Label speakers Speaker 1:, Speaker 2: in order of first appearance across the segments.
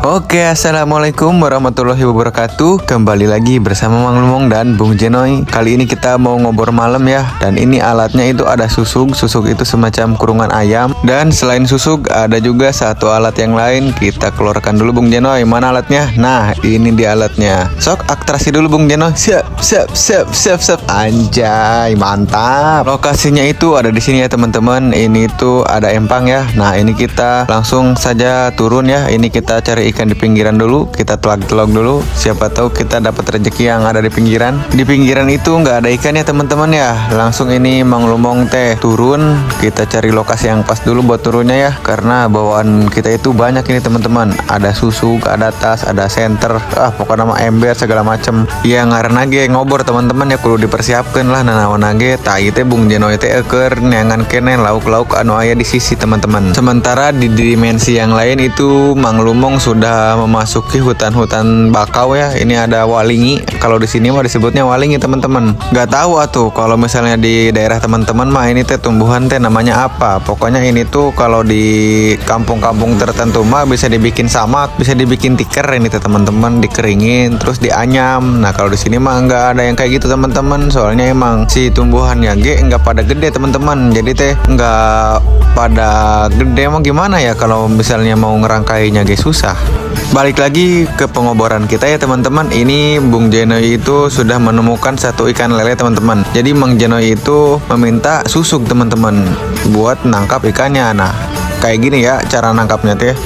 Speaker 1: Oke, assalamualaikum warahmatullahi wabarakatuh. Kembali lagi bersama Mang Lumong dan Bung Jenoy. Kali ini kita mau ngobrol malam ya. Dan ini alatnya itu ada susuk. Susuk itu semacam kurungan ayam. Dan selain susuk ada juga satu alat yang lain. Kita keluarkan dulu Bung Jenoy. Mana alatnya? Nah, ini dia alatnya. Sok aktrasi dulu Bung Jenoy. Siap. Anjay, mantap. Lokasinya itu ada di sini ya teman-teman. Ini tuh ada empang ya. Nah, ini kita langsung saja turun ya. Ini kita cari ikan di pinggiran dulu, kita telak-telak dulu, siapa tahu kita dapat rezeki yang ada di pinggiran. Di pinggiran itu nggak ada ikan ya teman-teman ya. Langsung ini Mang Lumong teh turun, kita cari lokasi yang pas dulu buat turunnya ya, karena bawaan kita itu banyak ini teman-teman. Ada susuk, ada tas, ada senter, pokoknya nama ember segala macem. Ya ngaran ge ngobor teman-teman ya, kudu dipersiapkan lah nanawan ge. Tai teh Bung Jenoy teh eker neangan kene lauk-lauk anu aya di sisi teman-teman. Sementara di dimensi yang lain itu Mang Lumong sudah memasuki hutan-hutan bakau ya. Ini ada walingi. Kalau di sini mah disebutnya walingi teman-teman. Gak tahu atuh kalau misalnya di daerah teman-teman mah ini teh tumbuhan teh namanya apa. Pokoknya ini tuh kalau di kampung-kampung tertentu mah bisa dibikin samak, bisa dibikin tiker ini teh teman-teman, dikeringin terus dianyam. Nah kalau di sini mah nggak ada yang kayak gitu teman-teman. Soalnya emang si tumbuhannya nggak pada gede teman-teman. Jadi teh nggak pada gede mah gimana ya kalau misalnya mau ngerangkainya susah. Balik lagi ke pengoboran kita ya teman-teman. Ini Bung Jenoy itu sudah menemukan satu ikan lele teman-teman. Jadi Mang Jenoy itu meminta susuk teman-teman buat nangkap ikannya. Nah kayak gini ya cara nangkapnya teh.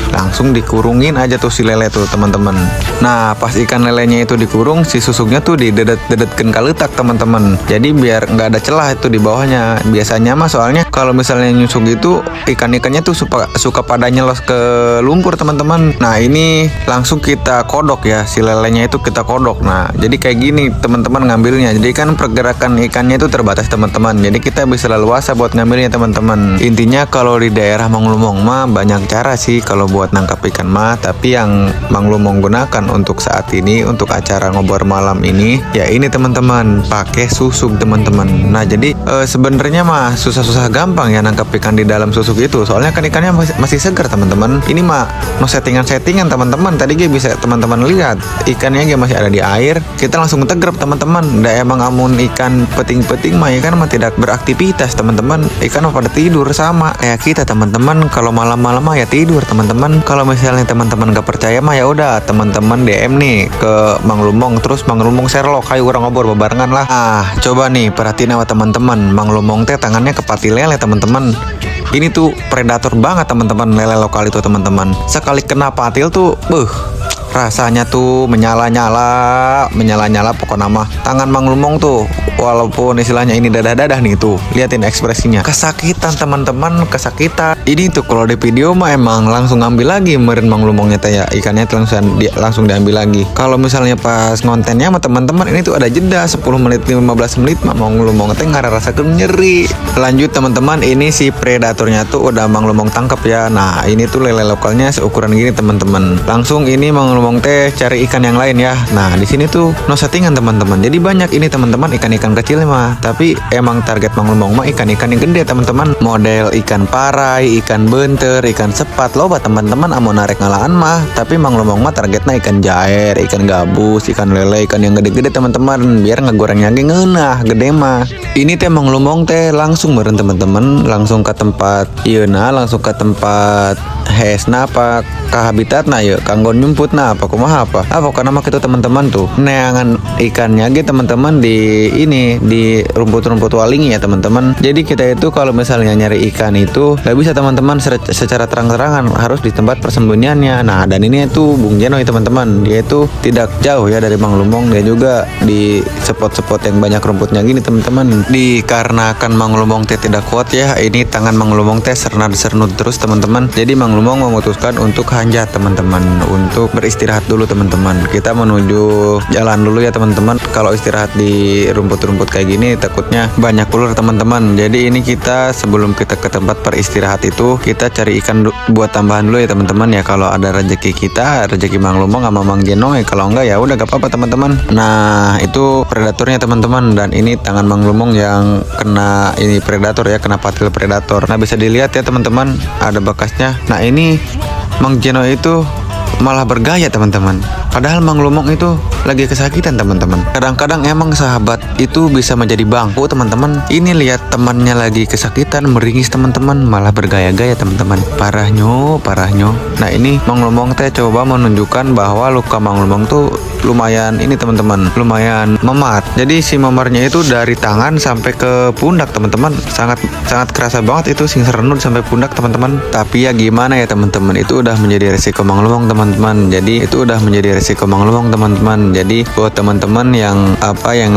Speaker 1: Langsung dikurungin aja tuh si lele tuh teman-teman. Nah pas ikan lelenya itu dikurung, si susuknya tuh didedet-dedetkan kaletak teman-teman. Jadi biar nggak ada celah itu di bawahnya. Biasanya mah soalnya kalau misalnya nyusuk itu ikan-ikannya tuh suka pada nyelos ke lumpur teman-teman. Nah ini langsung kita kodok ya, si lelenya itu kita kodok. Nah jadi kayak gini teman-teman ngambilnya. Jadi kan pergerakan ikannya itu terbatas teman-teman. Jadi kita bisa leluasa buat ngambilnya teman-teman. Intinya kalau di daerah Mang Lumong mah banyak cara sih kalau buat nangkap ikan mah, tapi yang Mang Lumong gunakan untuk saat ini untuk acara ngobrol malam ini ya ini teman-teman pakai susuk teman-teman. Nah jadi sebenarnya mah susah-susah gampang ya nangkap ikan di dalam susuk itu, soalnya kan ikannya masih segar teman-teman. Ini mah no settingan teman-teman. Tadi gue bisa teman-teman lihat ikannya gue masih ada di air, kita langsung tegrep teman-teman. Nggak emang amun ikan peting-peting mah ikan mah tidak beraktivitas teman-teman. Ikan mah pada tidur sama kayak kita teman-teman. Kalau malam-malam mah ya tidur teman-teman. Kalau misalnya teman-teman gak percaya mah ya udah teman-teman DM nih ke Mang Lumong, terus Mang Lumong Sherlock kayak orang ngobrol bebarengan lah. Coba nih perhatiin sama teman-teman, Mang Lumong teh tangannya kepati lele teman-teman. Ini tuh predator banget teman-teman, lele lokal itu teman-teman. Sekali kena patil tuh rasanya tuh menyala-nyala pokoknya mah. Tangan Mang Lumong tuh walaupun istilahnya ini dadah-dadah nih tuh, liatin ekspresinya kesakitan teman-teman, kesakitan. Ini tuh kalau di video mah emang langsung ngambil lagi meren Mang Lumongnya teh ya, ikannya langsung diambil lagi. Kalau misalnya pas ngontennya sama teman-teman ini tuh ada jeda 10 menit 15 menit mah Mang Lumong teh nggak rasakan nyeri. Lanjut teman-teman, ini si predatornya tuh udah Mang Lumong tangkap ya. Nah ini tuh lele lokalnya seukuran gini teman-teman. Langsung ini Mang Lumong teh cari ikan yang lain ya. Nah di sini tuh no settingan teman-teman. Jadi banyak ini teman-teman ikan-ikan kecil mah. Tapi emang target Mang Lumong mah ikan-ikan yang gede teman-teman. Model ikan parai, ikan benter, ikan sepat loba teman-teman amo narik ngalaan mah. Tapi Mang Lumong mah targetnya ikan jair, ikan gabus, ikan lele, ikan yang gede-gede teman-teman. Biar ngegorengnya ge ngeunah gede mah. Ini teh Mang Lumong teh langsung meureun teman-teman, langsung ke tempat ieuna, langsung ke tempat hesna apa ke habitatna ya kanggo nyumputna apa kumaha apa pokoknya mah gitu teman-teman tuh neangan ikannya gitu teman-teman di ini di rumput-rumput walingi ya teman-teman. Jadi kita itu kalau misalnya nyari ikan itu nggak bisa teman-teman secara terang-terangan, harus di tempat persembunyiannya. Nah dan ini tuh Bung Jenoy teman-teman, dia itu tidak jauh ya dari Mang Lumong, dia juga di spot-spot yang banyak rumputnya gini teman-teman. Dikarenakan Mang Lumong teh tidak kuat ya, ini tangan Mang Lumong teh sernut terus teman-teman. Jadi Mang Lumong memutuskan untuk hanjat teman-teman, untuk beristirahat dulu teman-teman. Kita menuju jalan dulu ya teman-teman. Kalau istirahat di rumput-rumput kayak gini takutnya banyak ular teman-teman. Jadi ini kita sebelum kita ke tempat peristirahat itu kita cari ikan buat tambahan dulu ya teman-teman ya. Kalau ada rezeki kita, rezeki Mang Lumong sama Mang Jenoy, kalau enggak ya udah gak apa-apa teman-teman. Nah itu predatornya teman-teman, dan ini tangan Mang Lumong yang kena ini predator ya, kena patil predator. Nah bisa dilihat ya teman-teman ada bekasnya. Nah ini Mang Jenoy itu malah bergaya teman-teman. Padahal Mang Lumong itu lagi kesakitan teman-teman. Kadang-kadang emang sahabat itu bisa menjadi bangku teman-teman. Ini lihat temannya lagi kesakitan, meringis teman-teman, malah bergaya-gaya teman-teman. Parahnya, parahnya. Nah ini Mang Lumong teh coba menunjukkan bahwa luka Mang Lumong tuh lumayan ini teman-teman, lumayan memar. Jadi si memarnya itu dari tangan sampai ke pundak teman-teman. Sangat kerasa banget itu sing serenut sampai pundak teman-teman. Tapi ya gimana ya teman-teman, itu udah menjadi resiko Mang Lumong teman-teman. Jadi itu udah menjadi resiko Mang Lumong teman-teman. Jadi buat teman-teman yang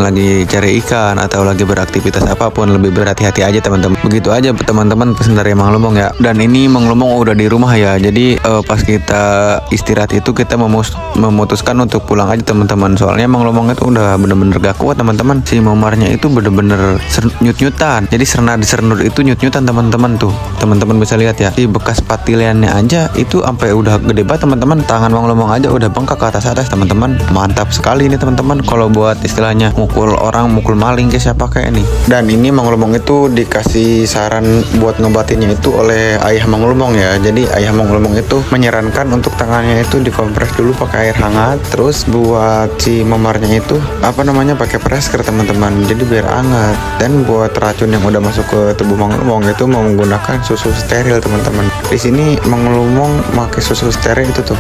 Speaker 1: lagi cari ikan atau lagi beraktivitas apapun, lebih berhati-hati aja teman-teman. Begitu aja teman-teman pesan dari Mang Lumong ya. Dan ini Mang Lumong udah di rumah ya. Jadi pas kita istirahat itu kita memutuskan untuk pulang aja teman-teman. Soalnya Mang Lumong itu udah bener-bener gak kuat teman-teman. Si memarnya itu bener-bener nyut-nyutan. Jadi serenut itu nyut-nyutan teman-teman tuh. Teman-teman bisa lihat ya. Di bekas patiliannya aja itu sampai udah gede banget teman-teman. Tangan Mang Lumong aja udah bengkak ke atas teman-teman. Mantap sekali ini teman-teman. Kalau buat istilahnya mukul orang, mukul maling kayak siapa kayak ini. Dan ini Mang Lumong itu dikasih saran buat ngobatinnya itu oleh ayah Mang Lumong ya. Jadi ayah Mang Lumong itu menyarankan untuk tangannya itu dikompres dulu pakai air hangat. Terus buat si memarnya itu pakai presker teman-teman. Jadi biar hangat. Dan buat racun yang udah masuk ke tubuh Mang Lumong itu mau menggunakan susu steril teman-teman. Di sini Mang Lumong pakai susu steril itu tuh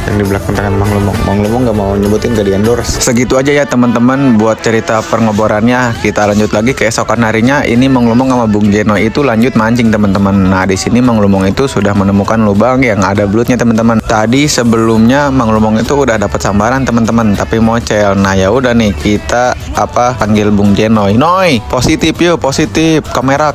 Speaker 1: yang di belakang tangan Mang Lumong. Mang Lumong nggak mau nyebutin, gak di-endorse. Segitu aja ya teman-teman buat cerita pengeborannya. Kita lanjut lagi keesokan harinya. Ini Mang Lumong sama Bung Jeno itu lanjut mancing teman-teman. Nah di sini Mang Lumong itu sudah menemukan lubang yang ada belutnya teman-teman. Tadi sebelumnya Mang Lumong itu udah dapat sambaran teman-teman, tapi mocel. Nah ya udah nih kita panggil Bung Jenoy. Noy, positif yuk, positif. Kamera,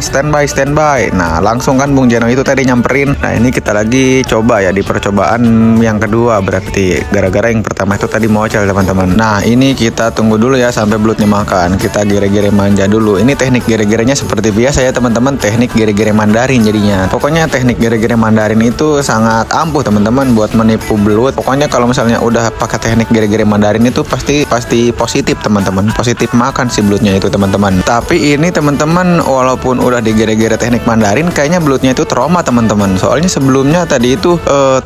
Speaker 1: standby. Nah langsung kan Bung Jenoy itu tadi nyamperin. Nah ini kita lagi coba ya di percobaan yang kedua, berarti gara-gara yang pertama itu tadi mocel teman-teman. Nah ini kita tunggu dulu ya sampai belutnya makan. Kita gere-gere manja dulu. Ini teknik gere-gerenya seperti biasa ya teman-teman, teknik gere-gere Mandarin jadinya. Pokoknya teknik gere-gere Mandarin itu sangat ampuh teman-teman buat menipu belut. Pokoknya kalau misalnya udah pakai teknik gere-gere Mandarin itu pasti positif teman-teman, positif makan si belutnya itu teman-teman. Tapi ini teman-teman walaupun udah digere-gere teknik Mandarin, kayaknya belutnya itu trauma teman-teman. Soalnya sebelumnya tadi itu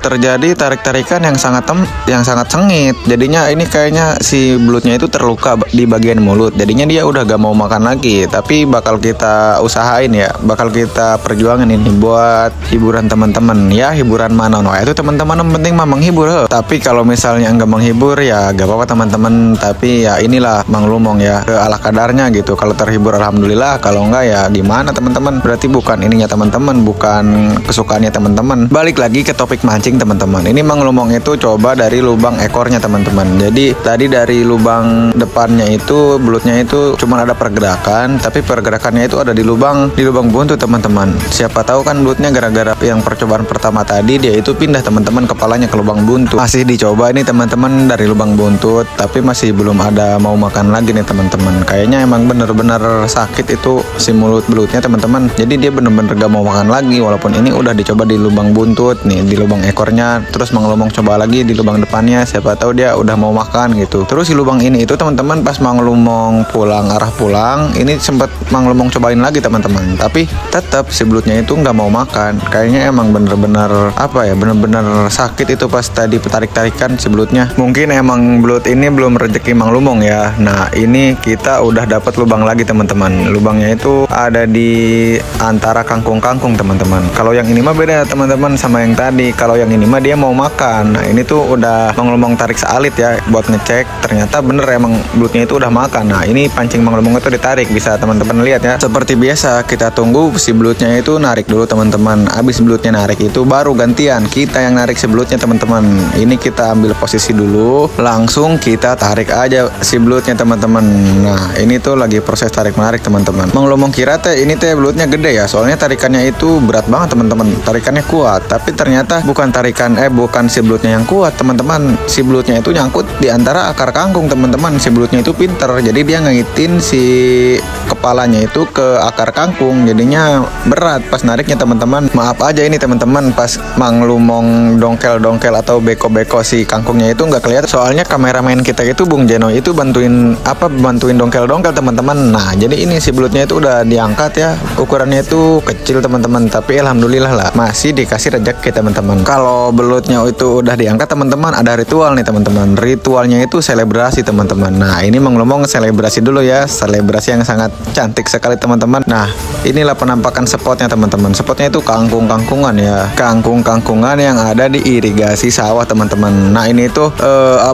Speaker 1: terjadi tarik-tarikan yang sangat sengit. Jadinya ini kayaknya si belutnya itu terluka di bagian mulut. Jadinya dia udah gak mau makan lagi. Tapi bakal kita usahain ya, bakal kita perjuangin ini buat hiburan teman-teman ya. Hiburan mana no itu teman-teman, yang penting mah menghibur. Tapi kalau misalnya nggak menghibur ya gak apa-apa teman-teman. Tapi ya inilah Mang Lumong ya, ala kadarnya gitu. Kalau terhibur alhamdulillah, kalau enggak ya gimana teman-teman. Berarti bukan ininya teman-teman, bukan kesukaannya teman-teman. Balik lagi ke topik mancing teman-teman. Ini Mang Lumong itu coba dari lubang ekornya teman-teman. Jadi tadi dari lubang depannya itu belutnya itu cuma ada pergerakan, tapi pergerakannya itu ada di lubang buntut teman-teman. Siapa tahu kan belutnya gara-gara yang percobaan pertama tadi dia itu pindah teman-teman kepalanya ke lubang buntut. Masih dicoba ini teman-teman dari lubang buntut, tapi masih belum ada mau makan lagi nih teman-teman. Kayaknya emang bener-bener sakit itu si belutnya teman-teman. Jadi dia bener-bener gak mau makan lagi, walaupun ini udah dicoba di lubang buntut nih, di lubang ekornya. Terus Mang Lumong coba lagi di lubang depannya, siapa tahu dia udah mau makan gitu. Terus si lubang ini itu teman-teman pas Mang Lumong arah pulang, ini sempet Mang Lumong cobain lagi teman-teman. Tapi tetap si belutnya itu nggak mau makan. Kayaknya emang bener-bener bener-bener sakit itu pas tadi tarik-tarikan si belutnya. Mungkin emang belut ini belum rezeki Mang Lumong ya. Nah ini kita udah dapat lubang lagi teman-teman. Lubangnya itu ada di antara kangkung-kangkung teman-teman. Kalau yang ini mah beda teman-teman sama yang tadi. Kalau yang ini mah dia mau makan. Nah ini tuh udah Mang Lumong tarik sealit ya buat ngecek. Ternyata bener emang belutnya itu udah makan. Nah ini pancing Mang Lumong itu ditarik, bisa teman-teman lihat ya. Seperti biasa kita tunggu si belutnya itu narik dulu teman-teman. Abis belutnya narik itu baru gantian kita yang narik si belutnya teman-teman. Ini kita ambil posisi dulu, langsung kita tarik aja si belutnya teman-teman. Nah ini tuh lagi proses tarik menarik teman-teman. Mang Lumong kira ini belutnya gede ya, soalnya tarikannya itu berat banget teman-teman. Tarikannya kuat, tapi ternyata bukan si belutnya yang kuat teman-teman. Si belutnya itu nyangkut di antara akar kangkung teman-teman. Si belutnya itu pinter, jadi dia ngaitin si kepalanya itu ke akar kangkung, jadinya berat pas nariknya teman-teman. Maaf aja ini teman-teman, pas Mang Lumong dongkel-dongkel atau beko-beko si kangkungnya itu nggak kelihatan, soalnya kameramen kita itu Bung Jeno itu bantuin dongkel-dongkel teman-teman. Nah jadi ini si belutnya itu udah diangkat ya, ukurannya itu kecil teman-teman, tapi alhamdulillah lah masih dikasih rezeki teman-teman. Kalau belutnya itu udah diangkat teman-teman, ada ritual nih teman-teman. Ritualnya itu selebrasi teman-teman. Nah ini Mang Lumong selebrasi dulu ya, selebrasi yang sangat cantik sekali teman-teman. Nah inilah penampakan spotnya teman-teman. Spotnya itu kangkung-kangkungan ya, kangkung-kangkungan yang ada di irigasi sawah teman-teman. Nah ini tuh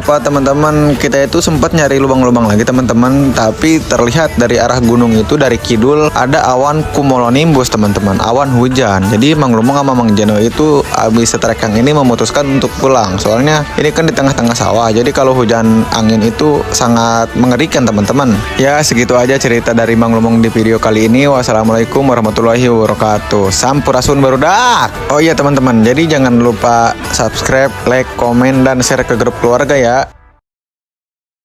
Speaker 1: teman-teman, kita itu sempat nyari lubang-lubang lagi teman-teman, tapi terlihat dari arah gunung itu, dari kidul ada awan cumulonimbus teman-teman, awan hujan. Jadi Mang Lumong sama Mang Jeno itu habis setrekang ini memutuskan untuk pulang, soalnya ini kan di tengah-tengah sawah, jadi kalau hujan angin itu sangat mengerikan teman-teman. Ya segitu aja cerita dari Mang Lumong di video kali ini. Wassalamualaikum warahmatullahi wabarakatuh. Sampurasun barudak. Oh iya teman-teman, jadi jangan lupa subscribe, like, komen, dan share ke grup keluarga ya.